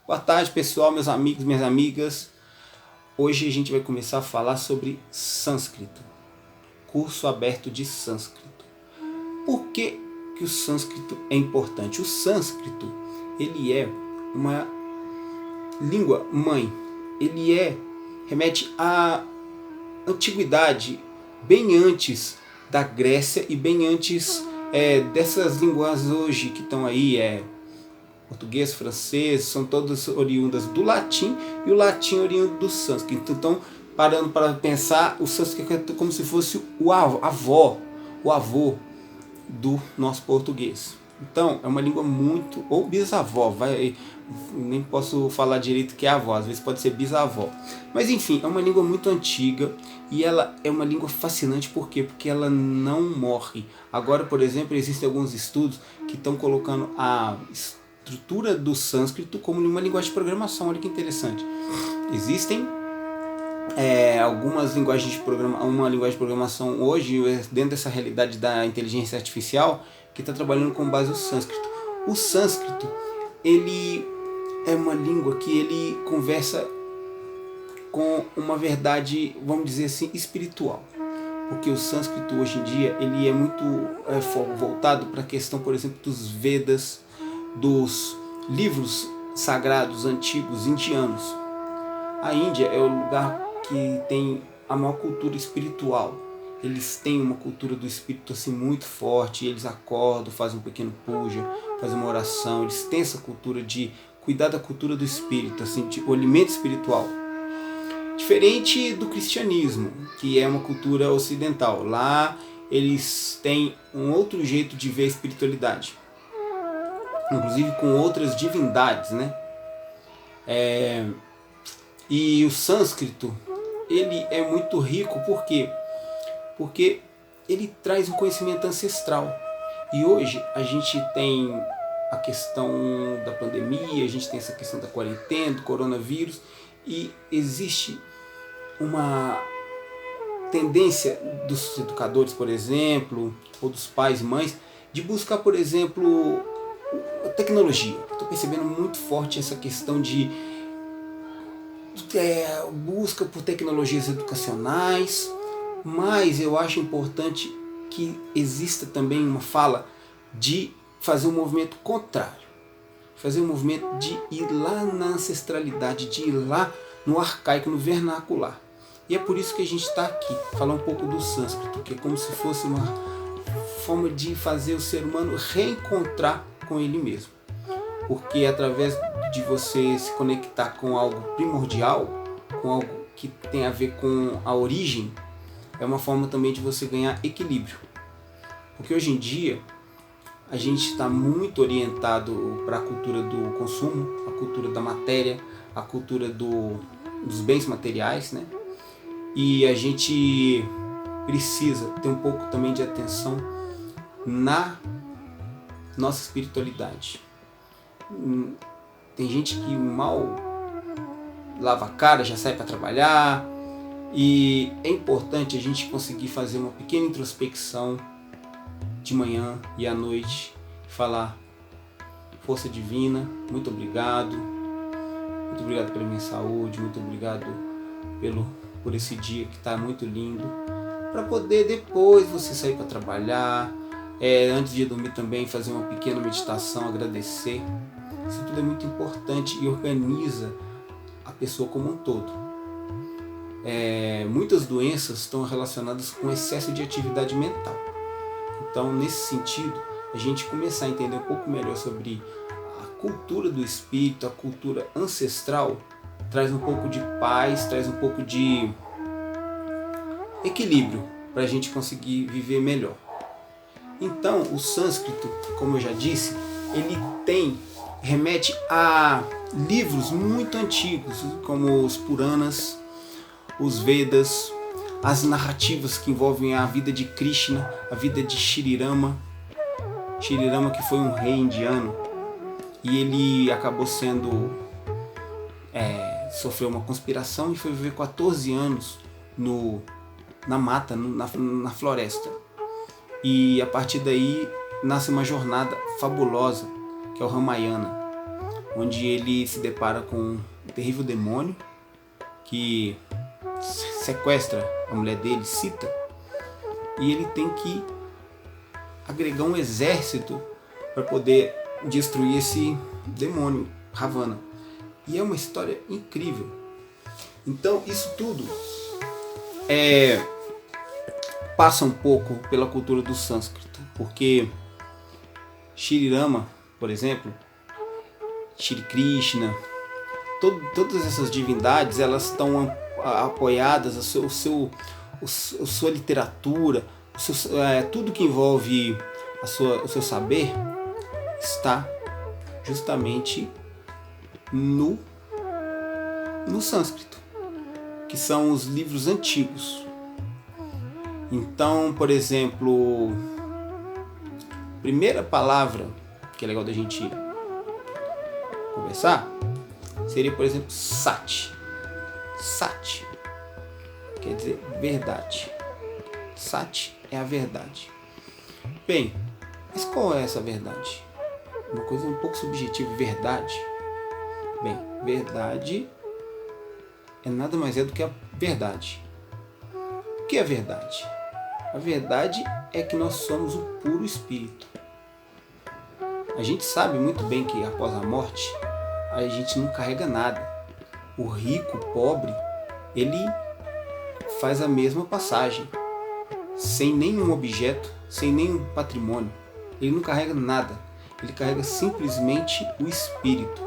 Boa tarde, pessoal, meus amigos, minhas amigas. Hoje a gente vai começar a falar sobre sânscrito, curso aberto de sânscrito. Por que o sânscrito é importante? O sânscrito, ele é uma língua mãe, remete à antiguidade, bem antes da Grécia e bem antes dessas línguas hoje que estão aí, português, francês, são todas oriundas do latim e o latim oriundo do sânscrito. Então, parando para pensar, o sânscrito é como se fosse o avô do nosso português. Então, é uma língua muito, ou bisavó, nem posso falar direito que é avó, às vezes pode ser bisavó. Mas enfim, é uma língua muito antiga e ela é uma língua fascinante, por quê? Porque ela não morre. Agora, por exemplo, existem alguns estudos que estão colocando a estrutura do sânscrito como uma linguagem de programação. Olha que interessante. Existem algumas linguagens de programação, uma linguagem de programação hoje, dentro dessa realidade da inteligência artificial, que está trabalhando com base no sânscrito. O sânscrito, ele é uma língua que ele conversa com uma verdade, vamos dizer assim, espiritual. Porque o sânscrito hoje em dia ele é muito voltado para a questão, por exemplo, dos Vedas, dos livros sagrados antigos indianos. A Índia é o lugar que tem a maior cultura espiritual. Eles têm uma cultura do espírito assim muito forte. Eles acordam, fazem um pequeno puja, fazem uma oração. Eles têm essa cultura de cuidar da cultura do espírito, assim, tipo, o alimento espiritual. Diferente do cristianismo, que é uma cultura ocidental. Lá eles têm um outro jeito de ver a espiritualidade, inclusive com outras divindades, né? E o sânscrito, ele é muito rico, por quê? Porque ele traz um conhecimento ancestral. E hoje a gente tem a questão da pandemia, a gente tem essa questão da quarentena, do coronavírus, e existe uma tendência dos educadores, por exemplo, ou dos pais e mães, de buscar, por exemplo, a tecnologia. Estou percebendo muito forte essa questão de busca por tecnologias educacionais, mas eu acho importante que exista também uma fala de fazer um movimento contrário, fazer um movimento de ir lá na ancestralidade, de ir lá no arcaico, no vernacular. E é por isso que a gente está aqui, falar um pouco do sânscrito, que é como se fosse uma forma de fazer o ser humano reencontrar com ele mesmo. Porque através de você se conectar com algo primordial, com algo que tem a ver com a origem, é uma forma também de você ganhar equilíbrio. Porque hoje em dia a gente está muito orientado para a cultura do consumo, a cultura da matéria, a cultura dos bens materiais, né? E a gente precisa ter um pouco também de atenção na nossa espiritualidade. Tem gente que mal lava a cara, já sai para trabalhar, e é importante a gente conseguir fazer uma pequena introspecção de manhã e à noite, falar: força divina, muito obrigado pela minha saúde, muito obrigado por esse dia que está muito lindo, para poder depois você sair para trabalhar, antes de dormir também fazer uma pequena meditação, agradecer. Isso tudo é muito importante e organiza a pessoa como um todo. Muitas doenças estão relacionadas com excesso de atividade mental. Então, nesse sentido, a gente começar a entender um pouco melhor sobre a cultura do espírito, a cultura ancestral, traz um pouco de paz, traz um pouco de equilíbrio para a gente conseguir viver melhor. Então, o sânscrito, como eu já disse, ele remete a livros muito antigos, como os Puranas, os Vedas, as narrativas que envolvem a vida de Krishna, a vida de Shri Rama, que foi um rei indiano, e ele acabou sofreu uma conspiração e foi viver 14 anos na mata, na floresta. E a partir daí nasce uma jornada fabulosa, que é o Ramayana. onde ele se depara com um terrível demônio que sequestra a mulher dele, Sita, e ele tem que agregar um exército para poder destruir esse demônio, Ravana. E é uma história incrível. Então isso tudo passa um pouco pela cultura do sânscrito, porque Shri Rama, por exemplo, Shri Krishna, todas essas divindades, elas estão apoiadas, a sua literatura, tudo que envolve o seu saber está justamente no sânscrito, que são os livros antigos. Então, por exemplo, a primeira palavra que é legal da gente conversar seria, por exemplo, Sat. Sat quer dizer verdade. Sat é a verdade. Bem, mas qual é essa verdade? Uma coisa um pouco subjetiva. Verdade? Bem, verdade é nada mais do que a verdade. O que é a verdade? A verdade é que nós somos o puro espírito. A gente sabe muito bem que após a morte a gente não carrega nada. O rico, o pobre, ele faz a mesma passagem, sem nenhum objeto, sem nenhum patrimônio. Ele não carrega nada. Ele carrega simplesmente o espírito,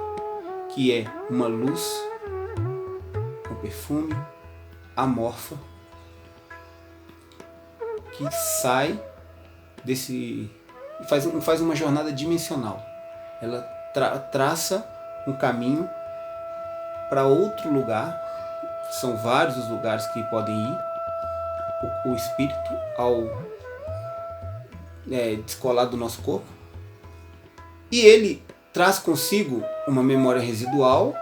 que é uma luz com perfume, amorfa, que sai desse... faz uma jornada dimensional. Ela traça um caminho para outro lugar. São vários os lugares que podem ir o espírito ao descolar do nosso corpo. E ele traz consigo uma memória residual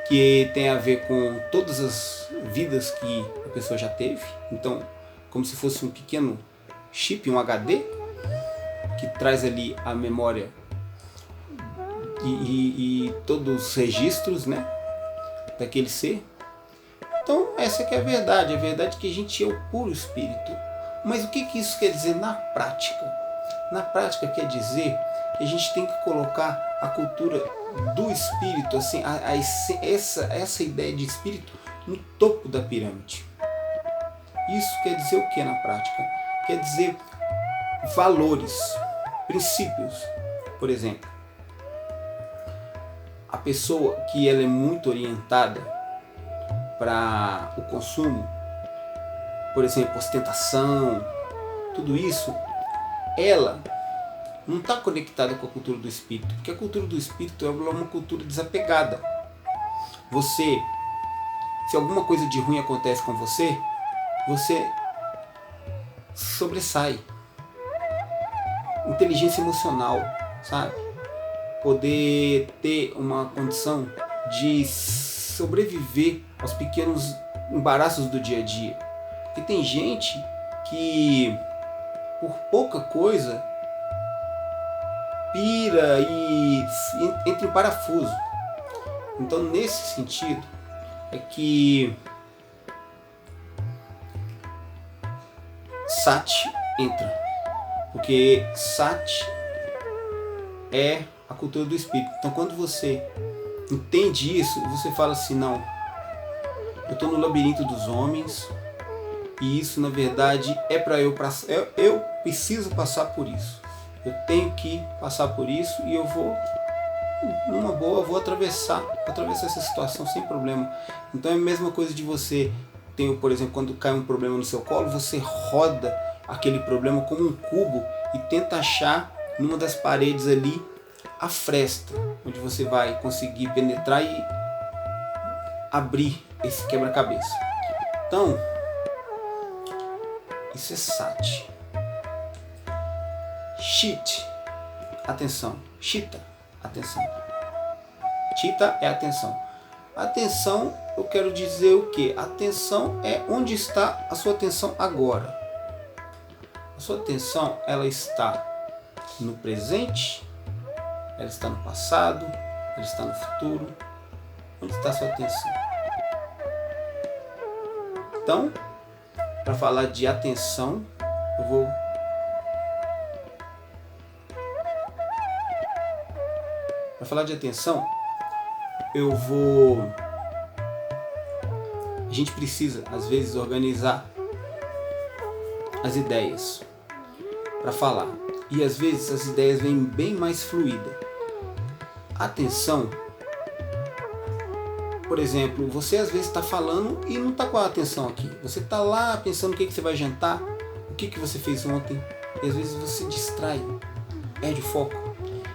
que tem a ver com todas as vidas que a pessoa já teve. Então, como se fosse um pequeno chip, um HD, que traz ali a memória e todos os registros, né, daquele ser. Então essa que é a verdade é que a gente é o puro espírito. Mas o que isso quer dizer na prática? Na prática quer dizer que a gente tem que colocar a cultura do espírito, assim, essa ideia de espírito no topo da pirâmide. Isso quer dizer o que na prática? Quer dizer valores, princípios. Por exemplo, a pessoa que ela é muito orientada para o consumo, por exemplo, ostentação, tudo isso, ela não está conectada com a cultura do espírito, porque a cultura do espírito é uma cultura desapegada. Você, se alguma coisa de ruim acontece com você, você sobressai. Inteligência emocional, sabe? Poder ter uma condição de sobreviver aos pequenos embaraços do dia a dia. Porque tem gente que por pouca coisa pira e entra em parafuso. Então, nesse sentido, é que Sat entra, porque Sat é a cultura do espírito. Então, quando você entende isso, você fala assim: não, eu estou no labirinto dos homens e isso, na verdade, é para eu passar. Eu preciso passar por isso. Eu tenho que passar por isso e eu vou, numa boa, vou atravessar essa situação sem problema. Então, é a mesma coisa de você ter, por exemplo, quando cai um problema no seu colo, você roda aquele problema como um cubo e tenta achar numa das paredes ali a fresta, onde você vai conseguir penetrar e abrir esse quebra-cabeça. Então, isso é Sat. Chit, atenção. Chita, atenção. Chita é atenção. Atenção, eu quero dizer o que? Atenção é onde está a sua atenção agora. A sua atenção, ela está no presente, ela está no passado, Ela está no futuro? Onde está a sua atenção? Então, para falar de atenção, a gente precisa, às vezes, organizar as ideias para falar. E às vezes as ideias vêm bem mais fluídas. Atenção, por exemplo, você às vezes está falando e não está com a atenção aqui. Você está lá pensando o que você vai jantar, o que você fez ontem. E às vezes você distrai, perde o foco.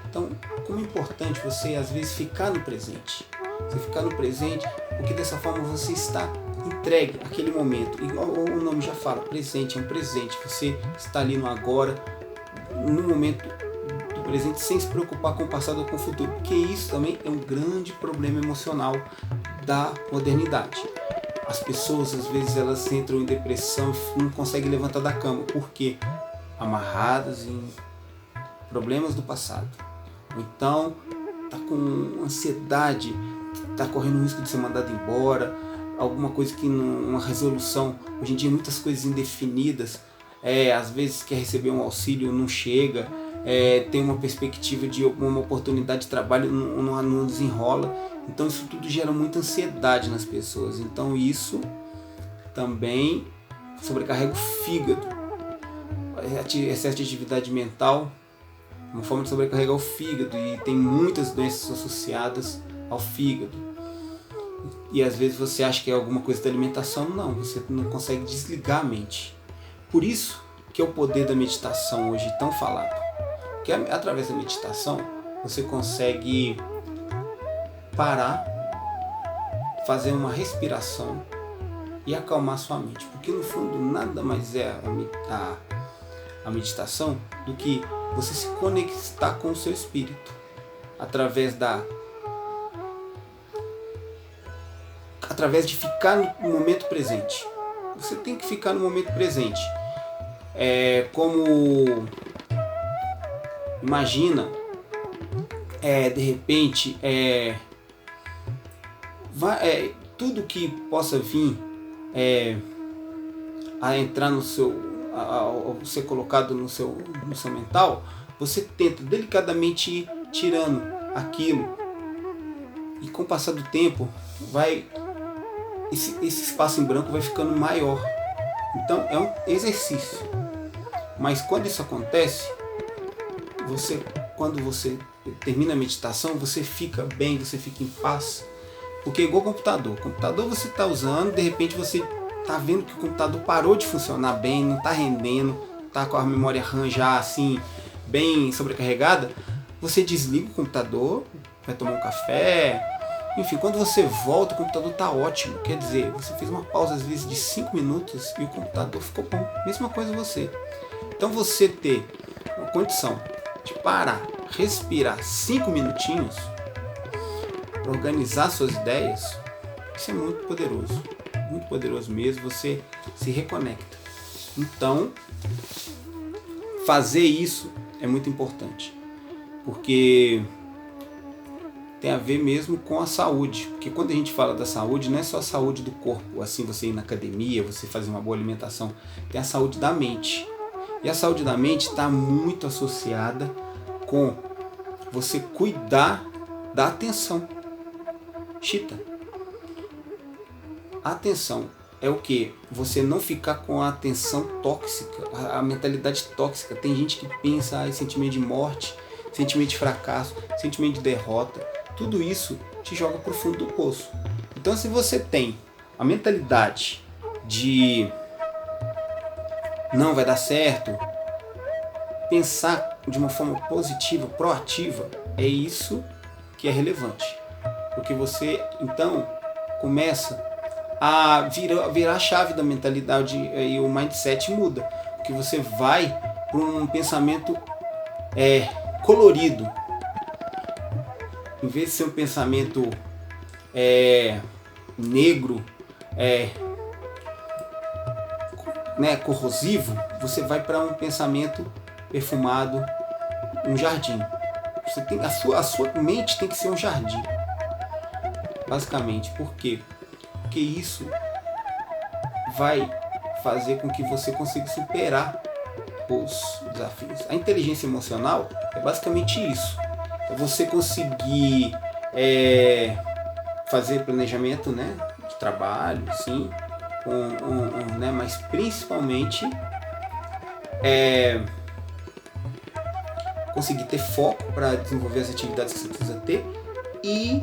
Então, como é importante você às vezes ficar no presente. Você ficar no presente, porque dessa forma você está entregue àquele momento. Igual o nome já fala, presente é um presente. Você está ali no agora, no momento do presente, sem se preocupar com o passado ou com o futuro. Porque isso também é um grande problema emocional da modernidade. As pessoas às vezes elas entram em depressão e não conseguem levantar da cama. Por quê? Amarradas em problemas do passado. Ou então está com ansiedade, está correndo o risco de ser mandado embora, alguma coisa que uma resolução. Hoje em dia muitas coisas indefinidas, às vezes quer receber um auxílio, não chega, tem uma perspectiva de uma oportunidade de trabalho, não desenrola. Então isso tudo gera muita ansiedade nas pessoas. Então isso também sobrecarrega o fígado. Excesso de atividade mental, uma forma de sobrecarregar o fígado, e tem muitas doenças associadas ao fígado. E às vezes você acha que é alguma coisa da alimentação, não, você não consegue desligar a mente. Por isso que é o poder da meditação hoje tão falado. Porque através da meditação você consegue parar, fazer uma respiração e acalmar sua mente. Porque no fundo nada mais é a meditação do que você se conectar com o seu espírito através de ficar no momento presente. Você tem que ficar no momento presente. Imagina, de repente, tudo que possa vir a entrar no seu, ao ser colocado no seu mental, você tenta delicadamente ir tirando aquilo, e com o passar do tempo esse espaço em branco vai ficando maior. Então é um exercício, mas quando isso acontece, quando você termina a meditação, você fica bem, você fica em paz. Porque é igual computador. O computador você está usando, de repente você está vendo que o computador parou de funcionar bem, não está rendendo, está com a memória RAM já assim, bem sobrecarregada. Você desliga o computador, vai tomar um café, enfim, quando você volta o computador está ótimo. Quer dizer, você fez uma pausa às vezes de 5 minutos e o computador ficou bom. Mesma coisa você. Então você ter uma condição de parar, respirar 5 minutinhos, organizar suas ideias, isso é muito poderoso mesmo. Você se reconecta. Então, fazer isso é muito importante, porque tem a ver mesmo com a saúde. Porque quando a gente fala da saúde, não é só a saúde do corpo, assim, você ir na academia, você fazer uma boa alimentação, tem a saúde da mente. E a saúde da mente está muito associada com você cuidar da atenção. Chita. A atenção é o que? Você não ficar com a atenção tóxica, a mentalidade tóxica. Tem gente que pensa em sentimento de morte, sentimento de fracasso, sentimento de derrota. Tudo isso te joga para o fundo do poço. Então, se você tem a mentalidade de não vai dar certo, pensar de uma forma positiva, proativa, é isso que é relevante. Porque você, então, começa a virar a chave da mentalidade e o mindset muda. Porque você vai para um pensamento colorido. Em vez de ser um pensamento negro, corrosivo, você vai para um pensamento perfumado, um jardim. Você tem, a sua mente tem que ser um jardim. Basicamente. Por quê? Porque isso vai fazer com que você consiga superar os desafios. A inteligência emocional é basicamente isso. É você conseguir fazer planejamento, né, de trabalho, sim, né, mas principalmente conseguir ter foco para desenvolver as atividades que você precisa ter e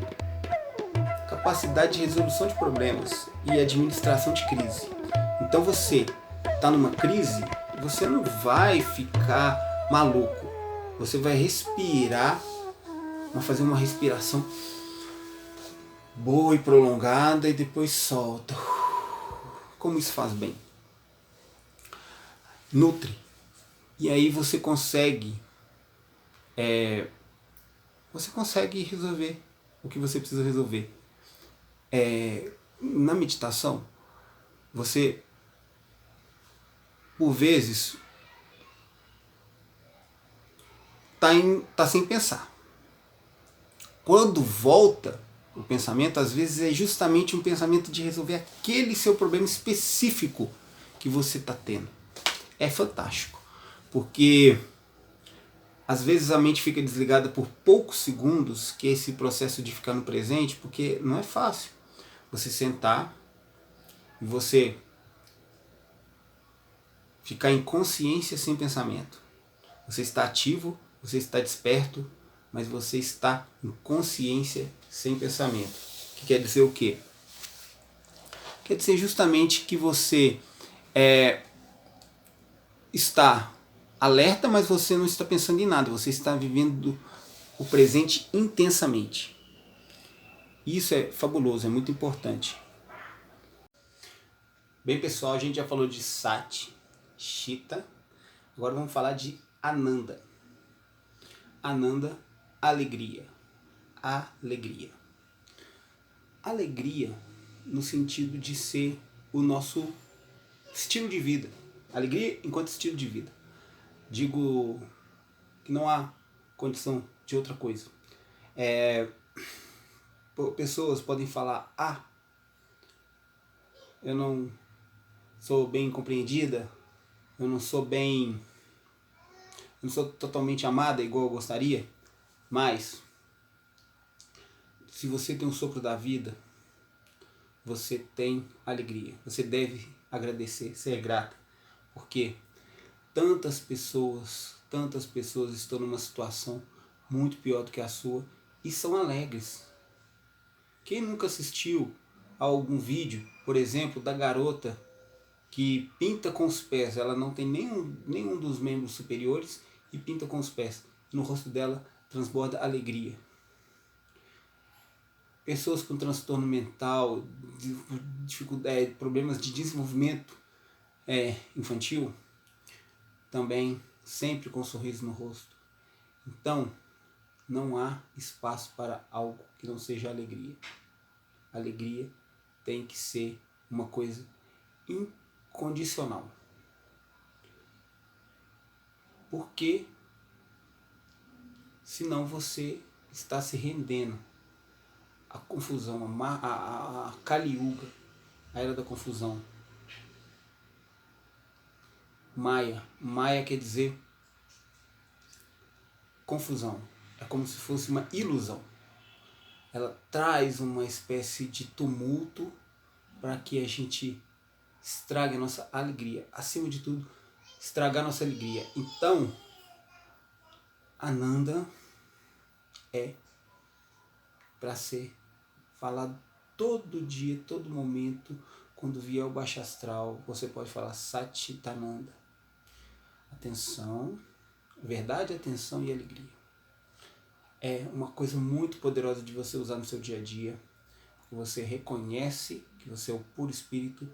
capacidade de resolução de problemas e administração de crise. Então você está numa crise, você não vai ficar maluco. Você vai respirar, vai fazer uma respiração boa e prolongada e depois solta. Como isso faz bem? Nutre. E aí você consegue resolver o que você precisa resolver. Na meditação, você, por vezes, tá sem pensar. Quando volta o pensamento, às vezes é justamente um pensamento de resolver aquele seu problema específico que você está tendo. É fantástico, porque às vezes a mente fica desligada por poucos segundos, que é esse processo de ficar no presente, porque não é fácil você sentar e você ficar em consciência sem pensamento. Você está ativo, você está desperto, mas você está em consciência sem pensamento. Que quer dizer o quê? Quer dizer justamente que você está alerta, mas você não está pensando em nada. Você está vivendo o presente intensamente. Isso é fabuloso, é muito importante. Bem, pessoal, a gente já falou de Sati, Chita. Agora vamos falar de Ananda. Ananda, alegria. Alegria. Alegria no sentido de ser o nosso estilo de vida. Alegria enquanto estilo de vida. Digo que não há condição de outra coisa. Pessoas podem falar, eu não sou bem compreendida, eu não sou totalmente amada igual eu gostaria, mas se você tem um sopro da vida, você tem alegria. Você deve agradecer, ser grata, porque tantas pessoas estão numa situação muito pior do que a sua e são alegres. Quem nunca assistiu a algum vídeo, por exemplo, da garota que pinta com os pés, ela não tem nenhum dos membros superiores e pinta com os pés. No rosto dela transborda alegria. Pessoas com transtorno mental, dificuldade, problemas de desenvolvimento infantil, também sempre com um sorriso no rosto. Então, não há espaço para algo que não seja alegria. Alegria tem que ser uma coisa incondicional. Porque senão você está se rendendo à confusão, a Kali Yuga, a era da confusão. Maya quer dizer confusão. É como se fosse uma ilusão. Ela traz uma espécie de tumulto para que a gente estrague a nossa alegria. Acima de tudo, estragar a nossa alegria. Então, Ananda é para ser falado todo dia, todo momento. Quando vier o baixo astral, você pode falar Satchitananda. Atenção, verdade, atenção e alegria. É uma coisa muito poderosa de você usar no seu dia a dia. Você reconhece que você é o puro espírito,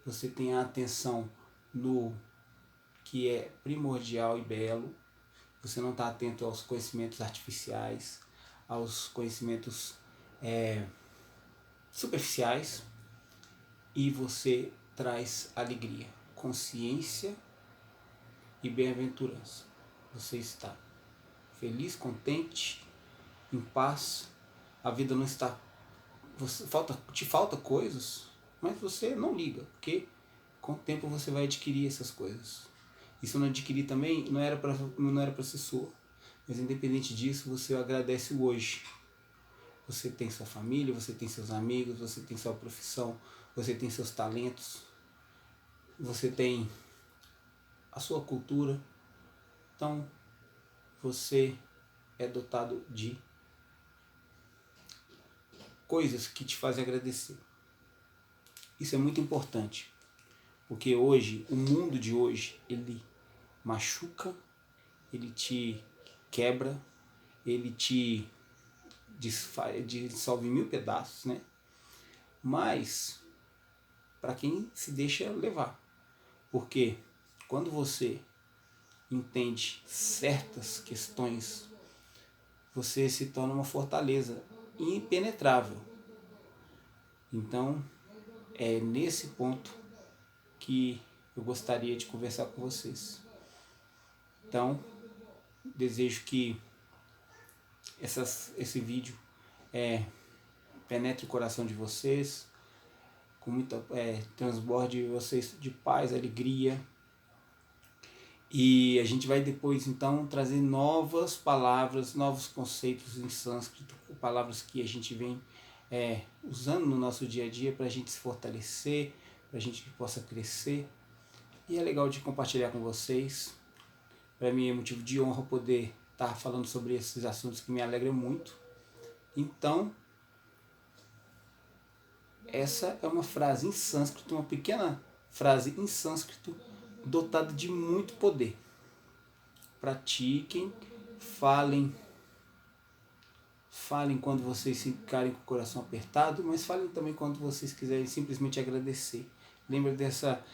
você tem a atenção no que é primordial e belo, você não está atento aos conhecimentos artificiais, aos conhecimentos superficiais, e você traz alegria, consciência e bem-aventurança. Você está feliz, contente em paz, a vida não está... te falta coisas, mas você não liga, porque com o tempo você vai adquirir essas coisas. E se não adquirir também, não era para ser sua. Mas independente disso, você agradece o hoje. Você tem sua família, você tem seus amigos, você tem sua profissão, você tem seus talentos, você tem a sua cultura. Então, você é dotado de coisas que te fazem agradecer. Isso é muito importante, porque hoje, o mundo de hoje, ele machuca, ele te quebra, ele te dissolve em mil pedaços, né? Mas, para quem se deixa levar, porque quando você entende certas questões, você se torna uma fortaleza impenetrável. Então, é nesse ponto que eu gostaria de conversar com vocês. Então, desejo que esse vídeo penetre o coração de vocês, com muita transborde vocês de paz, alegria. E a gente vai depois então trazer novas palavras, novos conceitos em sânscrito, palavras que a gente vem usando no nosso dia a dia para a gente se fortalecer, para a gente que possa crescer. E é legal de compartilhar com vocês. Para mim é motivo de honra poder estar falando sobre esses assuntos que me alegram muito. Então, essa é uma frase em sânscrito, uma pequena frase em sânscrito, dotada de muito poder. Pratiquem, falem quando vocês ficarem com o coração apertado, mas falem também quando vocês quiserem simplesmente agradecer. Lembra dessa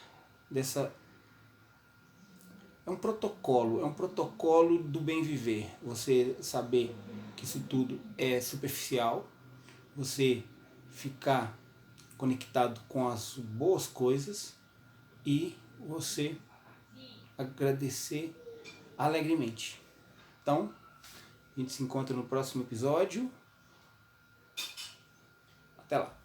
é um protocolo do bem viver. Você saber que isso tudo é superficial, você ficar conectado com as boas coisas e você agradecer alegremente. Então, a gente se encontra no próximo episódio. Até lá!